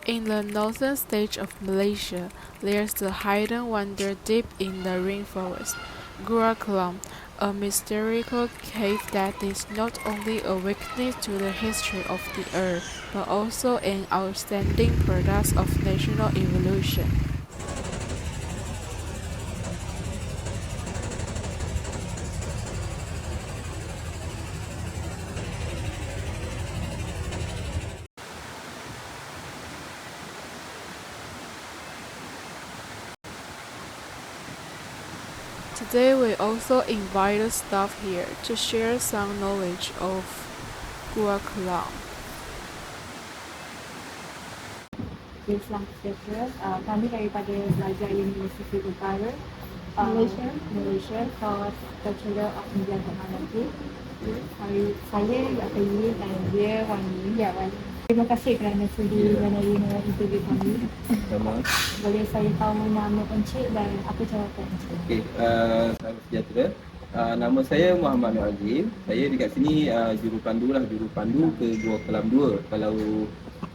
In the northern stage of Malaysia, there's the hidden wonder deep in the rainforest, Gua Kelam, a mystical cave that is not only a witness to the history of the earth, but also an outstanding product of national evolution. Today we also invited staff here to share some knowledge of Gua Kelam. Selamat sejahtera. Kami daripada Pelajar Universiti Utara Malaysia Course Bachelor of Media Technology. Saya Dr. Yin dan dia Wani. Ya, Wani. Terima kasih kerana sudi menerima interview kami. Sama. Boleh saya tahu nama Encik dan apa jawatan Encik? Okey, selamat sejahtera. Nama saya Muhammad Nur Azim. Saya dekat sini jurupandu ke Gua Kelam 2.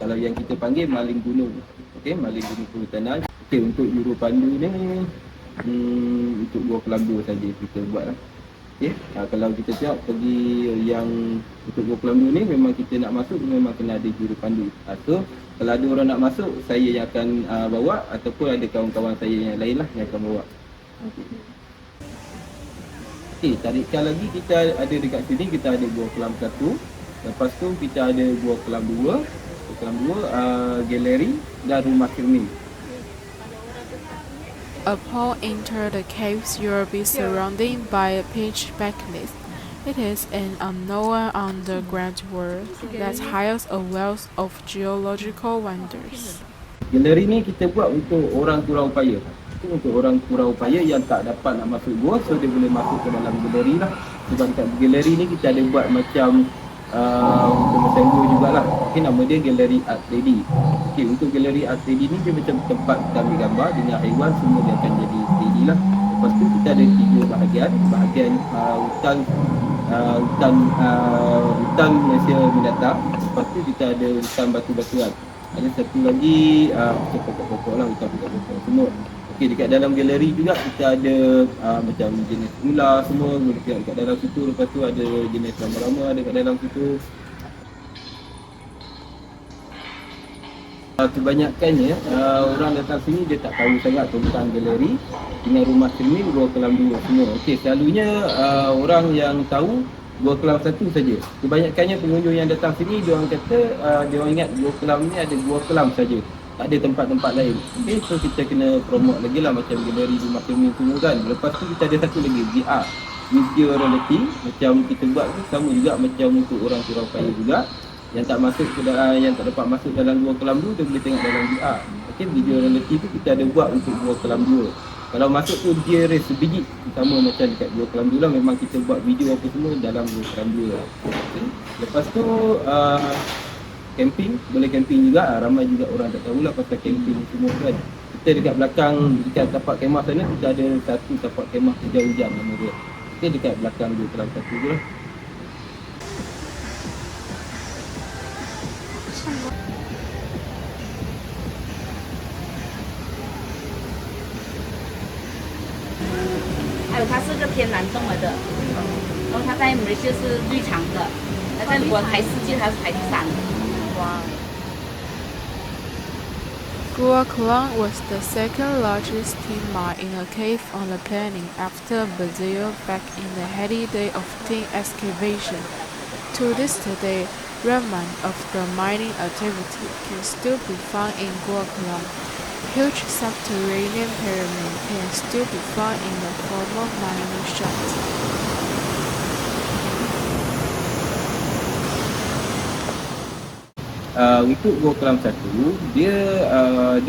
Kalau yang kita panggil Maling Gunung. Okey, Maling Gunung Kehutanan. Okey, untuk jurupandu ni untuk Gua Kelam 2 saja kita buatlah. Okey, kalau kita siap pergi yang untuk Gua Kelam 2 ni memang kita nak masuk memang kena ada jurupandu. So kalau ada orang nak masuk, saya yang akan bawa ataupun ada kawan-kawan saya yang lain lah yang akan bawa. Okey, tarikan lagi kita ada dekat sini, kita ada Gua Kelam 1. Lepas tu kita ada Gua Kelam 2. Gua Kelam 2, galeri dan rumah cermin. Upon enter the caves, you will be surrounded by a pitch blackness. It is an unknown underground world that hides a wealth of geological wonders. Galeri ni kita buat untuk orang kurang upaya. Itu untuk orang kurang upaya yang tak dapat nak masuk gua, so dia boleh masuk ke dalam galeri lah. Sebab dekat galeri ni kita ada buat macam untuk macam gua jugalah. Okay, nama dia Galeri Art 3D. Okay, untuk Galeri Art 3D ni dia macam tempat kita ambil gambar dengan haiwan, semua dia akan jadi 3D lah. Lepas tu kita ada 3 bahagian hutan Malaysia binatang. Lepas tu kita ada hutan batu-batuan. Ada satu lagi macam pokok-pokok lah, hutan pokok-pokok semua. Okey, dekat dalam galeri juga kita ada macam jenis ular semua dekat dalam situ. Lepas tu ada jenis lama-lama ada kat dalam situ. Kebanyakannya orang datang sini dia tak tahu sangat tentang galeri dengan rumah cermin Gua Kelam 2 semua. Okey, selalunya orang yang tahu Gua Kelam 1 saja. Kebanyakannya pengunjung yang datang sini dia orang kata dia orang ingat Gua Kelam ni ada Gua Kelam saja. Tak ada tempat-tempat lain. Okey, so kita kena promote lagi lah macam galeri rumah cermin semua kan. Lepas tu kita ada satu lagi VR, virtual reality, macam kita buat tu sama juga macam untuk orang kurang upaya juga. Yang tak masuk ke dalam, yang tak dapat masuk dalam Gua Kelam 2 dia boleh tengok dalam VR. Okey, video reality tu kita ada buat untuk Gua Kelam 2. Kalau masuk tu dia race sebiji sama macam dekat Gua Kelam 2 lah, memang kita buat video apa semua dalam Gua Kelam 2 lah. Okay. Lepas tu camping, boleh camping juga. Ramai juga orang tak tahulah pasal camping semua kan. Kita dekat belakang, dekat tapak kemah sana kita ada satu tapak kemah hujan-hujan nama dia. Okey, dekat belakang Gua Kelam 1 tu lah.它是个天然动了的，然后它在马来西亚是绿场的，在如果排四季它是排第3的。哇。Gua Kelam was the second largest tin mine in a cave on the planet after Brazil back in the heady day of tin excavation. To this day, remnants of the mining activity can still be found in Gua Kelam. Huge subterranean pyramids can still be found in the former mining shaft. Untuk Gua Kelam 1 dia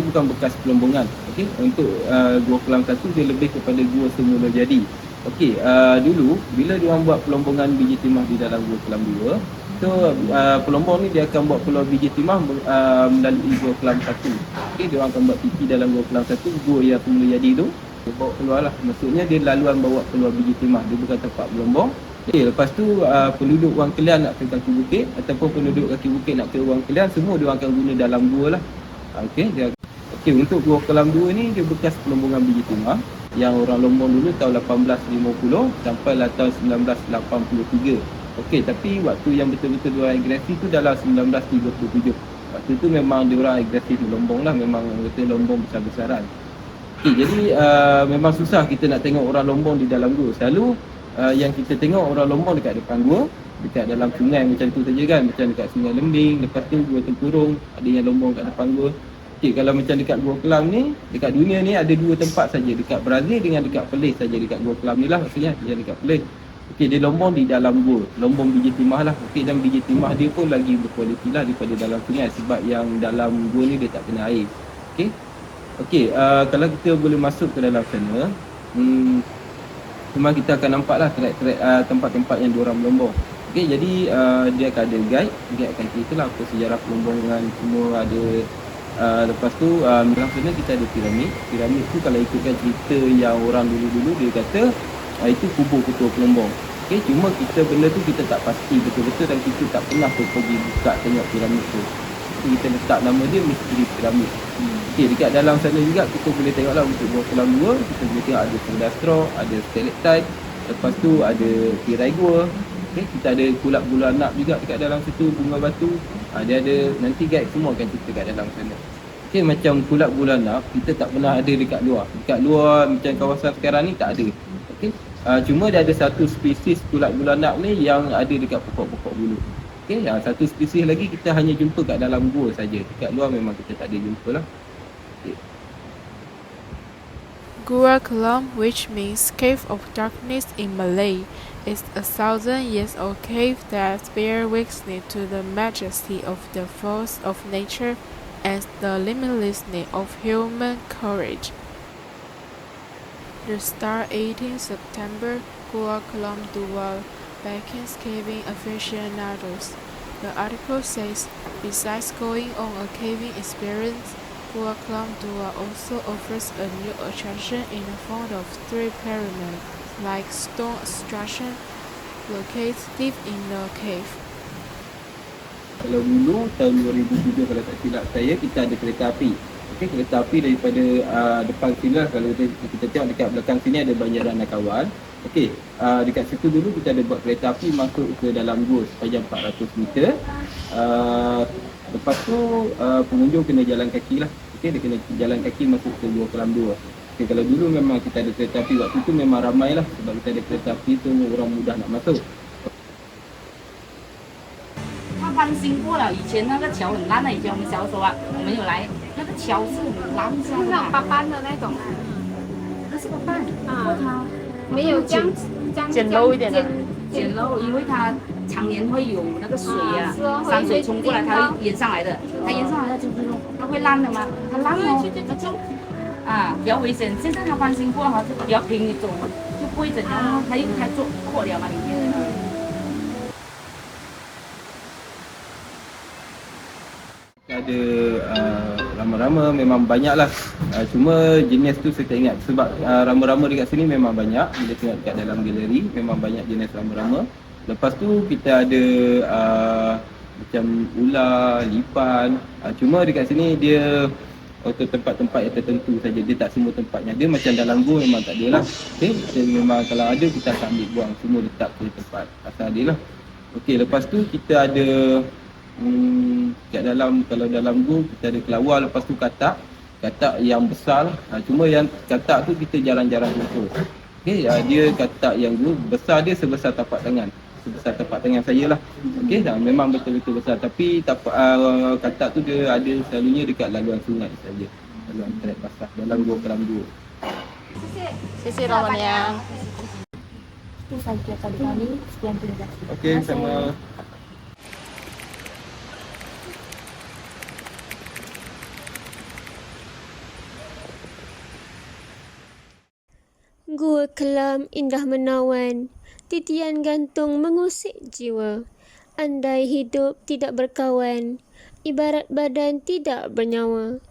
bukan bekas pelombongan. Okey, untuk Gua Kelam 1 dia lebih kepada gua semula jadi. Okey, dulu bila dia orang buat pelombongan biji timah di dalam Gua Kelam 2, so pelombong ni dia akan buat keluar biji timah melalui Gua Kelam 1. Okey, dia orang akan buat pipi dalam Gua Kelam 1, gua yang semula jadi tu dia bawa keluar lah. Maksudnya dia laluan bawa keluar biji timah, dia bukan tempat pelombong. Okey, lepas tu penduduk Wang Kelian nak ke kaki bukit ataupun penduduk kaki bukit nak ke Wang Kelian, semua dia orang akan guna dalam gua lah. Okey, untuk Gua Kelam 2 ni dia bekas pelombongan biji timah yang orang Lombong dulu tahun 1850 sampai tahun 1983. Okey, tapi waktu yang betul-betul diorang agresif tu dalam 1937. Waktu tu memang diorang agresif di Lombong lah, memang kata Lombong besar-besaran. Okey, jadi memang susah kita nak tengok orang Lombong di dalam gua. Selalu yang kita tengok orang Lombong dekat depan gua, dekat dalam sungai macam tu saja kan, macam dekat Sungai Lembing, lepas tu Gua Tempurung, ada yang Lombong kat depan gua. Okey, kalau macam dekat Gua Kelam ni, dekat dunia ni ada 2 tempat saja, dekat Brazil dengan dekat Perlis saja, dekat Gua Kelam ni lah maksudnya, yang dekat Perlis. Okey, dia Lombong di dalam gua, Lombong biji timah lah. Okey, dan biji timah dia pun lagi berkualiti lah daripada dalam sungai sebab yang dalam gua ni dia tak kena air. Okey. Okey, kalau kita boleh masuk ke dalam sana, memang kita akan nampak lah track-track tempat-tempat yang diorang melombong. Okey, jadi dia akan ada guide akan cerita lah apa sejarah pelombongan semua ada. Lepas tu dalam sana kita ada piramid. Piramid tu kalau ikutkan cerita yang orang dulu-dulu dia kata itu kubur ketua pelombong. Okey, cuma benda tu kita tak pasti betul-betul dan kita tak pernah pergi buka tengok piramid tu. Kita letak nama dia misteri piramid. Okey, dekat dalam sana juga kita boleh tengoklah untuk Gua Kelam 2, kita boleh tengok ada Sekedar Straw, ada stalactite, lepas tu ada tirai gua. Okey, kita ada kulap bulu anak juga dekat dalam situ, bunga batu. Dia ada, nanti guide semua akan cerita kat dalam sana. Okey, macam kulap bulu anak kita tak pernah ada dekat luar. Dekat luar macam kawasan sekarang ni tak ada. Okey. Cuma dia ada satu spesies kulap bulu anak ni yang ada dekat pokok-pokok bulu. Okey, satu spesies lagi kita hanya jumpa kat dalam gua saja. Dekat luar memang kita tak ada jumpa lah. Okay. Gua Kelam, which means Cave of Darkness in Malay, is a 1,000-year-old cave that bears witness to the majesty of the force of nature and the limitlessness of human courage. The start 18 September, Gua Kelam 2 beckons caving aficionados. The article says, besides going on a caving experience, Gua Kelam 2 also offers a new attraction in the form of 3 pyramids, like stone structure located deep in the cave. Kalau dulu tahun 2007 kalau tak silap saya, kita ada kereta api. Okey, kereta api daripada depan sini lah, kalau kita tengok dekat belakang sini ada Banjaran Nakawan. Okey, dekat situ dulu kita ada buat kereta api masuk ke dalam gua sepanjang 400 meter. Lepas tu pengunjung kena jalan kaki lah. Okey, dia kena jalan kaki masuk ke Gua Kelam 2. Okey, kalau dulu memang kita ada kereta api, waktu tu memang ramai lah sebab kita ada kereta api tu orang mudah nak masuk. 它翻新过了，以前那个桥很烂的，以前我们小时候我们有来，那个桥是很烂下的，是那种斑斑的那种啊，它是个半，啊，没有这样简陋一点的简陋，因为它常年会有那个水啊，是哦山水冲过来，它会淹上来的，它淹上来就是它会烂的嘛，它烂哦，那就比较危险。现在它翻新过了，它是比较平，你走就不会怎样哦，它做破了嘛里面。Ada rama-rama memang banyak lah. Cuma jenis tu saya tak ingat sebab rama-rama dekat sini memang banyak. Bila tengok dekat dalam galeri memang banyak jenis rama-rama. Lepas tu kita ada macam ular, lipan. Cuma dekat sini dia untuk tempat-tempat yang tertentu saja. Dia tak semua tempatnya. Dia macam dalam gua memang tak ada lah. Okay? Kita memang kalau ada kita akan ambil buang. Semua letak ke tempat asal dia lah. Okay, lepas tu kita ada kat dalam, kalau dalam gua kita ada kelawar, lepas tu katak yang besar. Cuma yang katak tu kita jarang-jarang jumpa. Okey, dia katak yang gua besar, dia sebesar tapak tangan. Sebesar tapak tangan saya lah. Okey, memang betul-betul besar. Tapi katak tu dia ada selalunya dekat laluan sungai saja. Laluan trek basah dalam Gua Kelam 2. 谢谢老板娘。 Itu saja tadi kami. Sekian terima kasih. Okey, sama. Gua Kelam indah menawan, titian gantung mengusik jiwa. Andai hidup tidak berkawan, ibarat badan tidak bernyawa.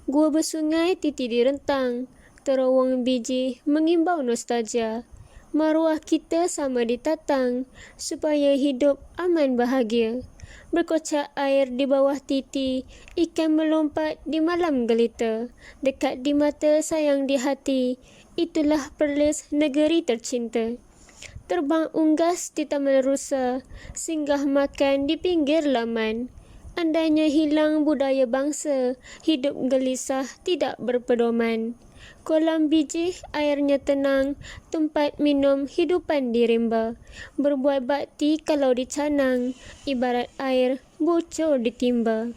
Gua bersungai titi direntang, terowong biji mengimbau nostalgia. Maruah kita sama ditatang, supaya hidup aman bahagia. berkocak air di bawah titi, ikan melompat di malam gelita, dekat di mata sayang di hati, itulah Perlis negeri tercinta. Terbang unggas di taman rusa, singgah makan di pinggir laman. Andainya hilang budaya bangsa, hidup gelisah tidak berpedoman. Kolam biji airnya tenang, tempat minum hidupan dirimba. Berbuat bakti kalau dicanang, ibarat air bocor ditimba.